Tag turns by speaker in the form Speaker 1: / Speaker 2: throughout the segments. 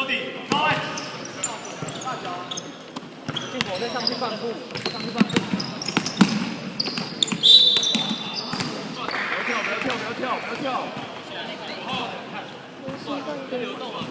Speaker 1: 进口再上去半步，上去半步。不要跳！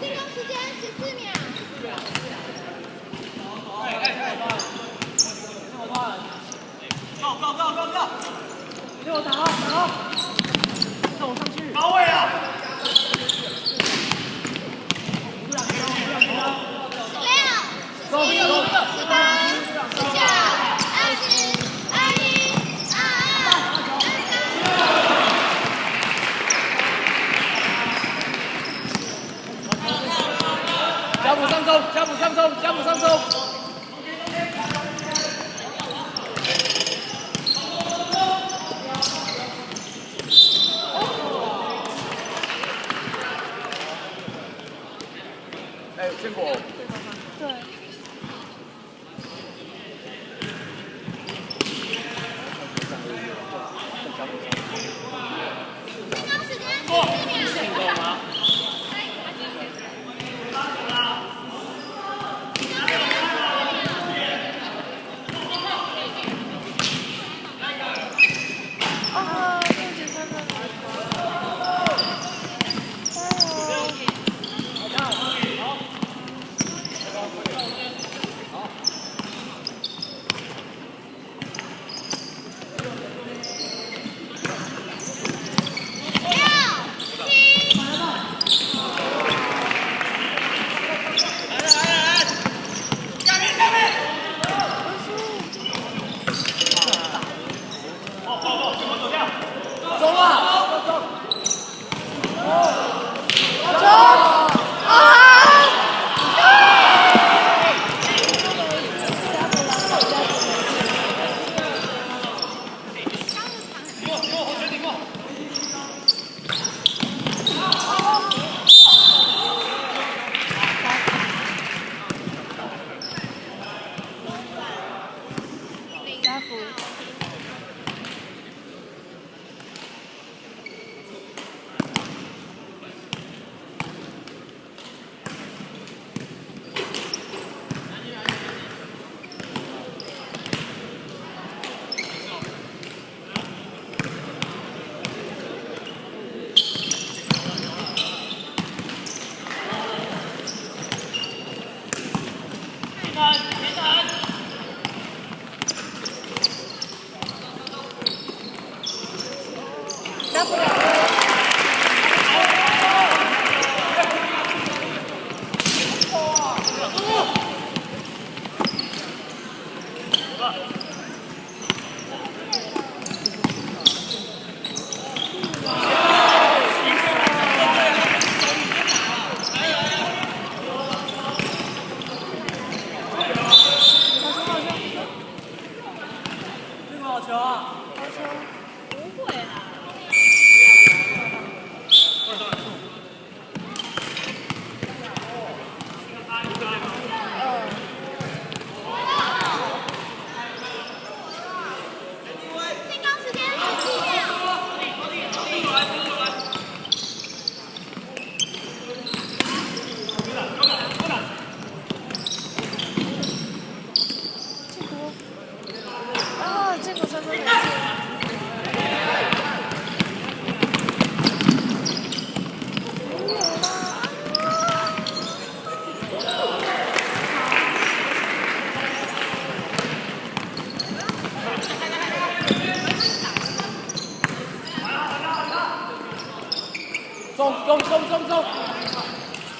Speaker 2: 进攻时间14秒。
Speaker 1: go！ 给我打好！走上去！
Speaker 3: 高位啊！
Speaker 2: 16、15、18、19、20、21、22。
Speaker 1: 加补上中！哎，坚果。
Speaker 2: 对。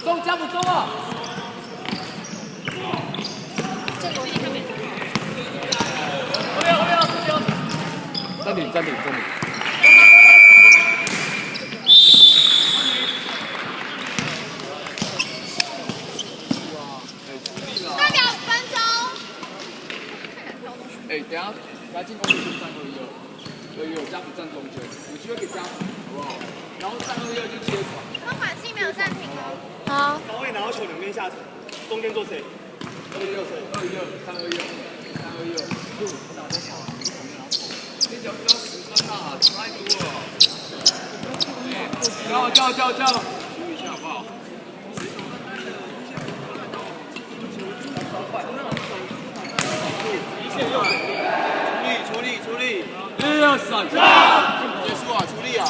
Speaker 1: 中加不中啊？暂停。
Speaker 2: 代表5分钟。
Speaker 1: 哎，等下来进攻就站2-1-2，加补站中间，有机会给加补，好不好？然后站2-1-2就切传。
Speaker 2: 方法系没有暂停哦。
Speaker 4: 好。
Speaker 3: 高位拿到球两边下场，中间做谁
Speaker 1: ？2-1-2，3-2-1，打得好，你脚不要死分啊，太多了。叫，注意一下好不好？算，结束啊，出力啊。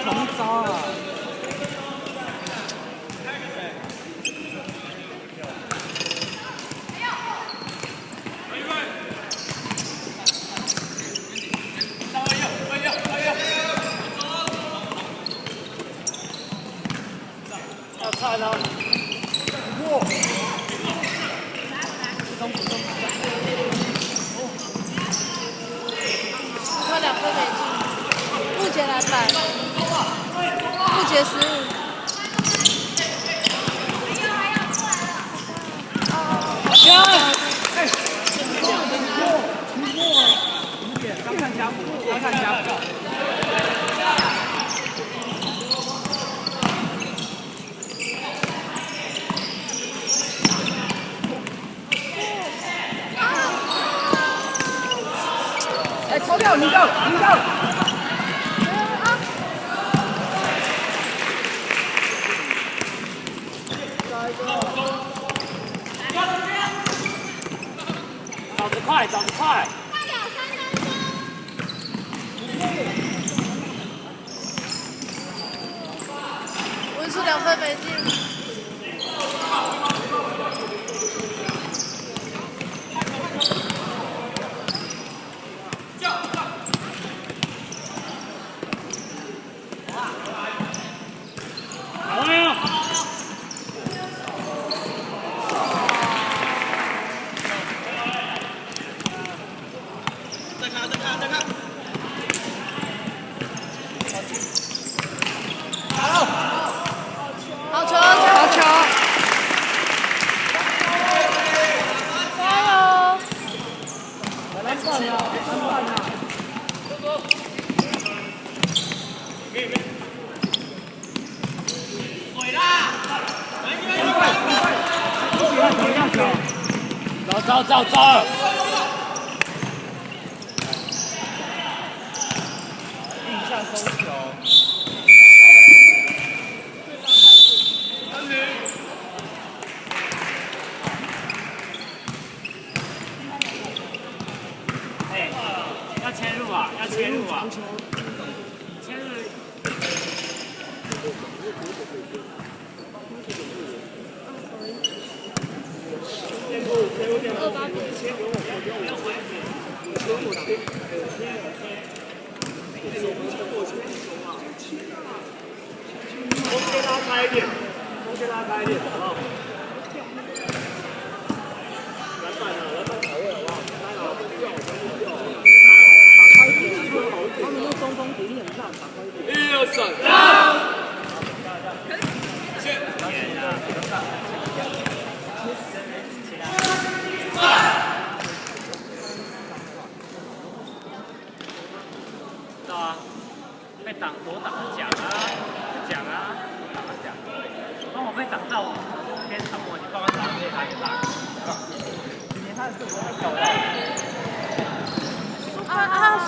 Speaker 4: 同一招啊！
Speaker 3: 要看啊！
Speaker 2: 他2分没进，误解篮板，误解失误。
Speaker 4: 要看家谱，要看家谱。哎，抽掉，你到，你到。
Speaker 3: 找得快，找得快！
Speaker 2: 文书2分没进。
Speaker 3: 好没有？再看，再看，再看！
Speaker 2: 好球，好球！加油！
Speaker 4: 篮板啊，篮板啊！
Speaker 3: 水啦！走！
Speaker 4: 印象收球。
Speaker 3: 哎，要切入啊！要切入啊！切入。空间拉开一点，空间拉开一点，好不好？篮板啊，篮板卡位好不好？拉好，不掉，不掉。打开一点，他们那中锋体力很大，打开一点。
Speaker 1: 1、2、3，
Speaker 3: 知道啊？被挡左挡讲啊，挡啊讲。当我被挡到，边挡我，你帮我挡这他也拉。今天他的队友太屌了。
Speaker 2: 啊！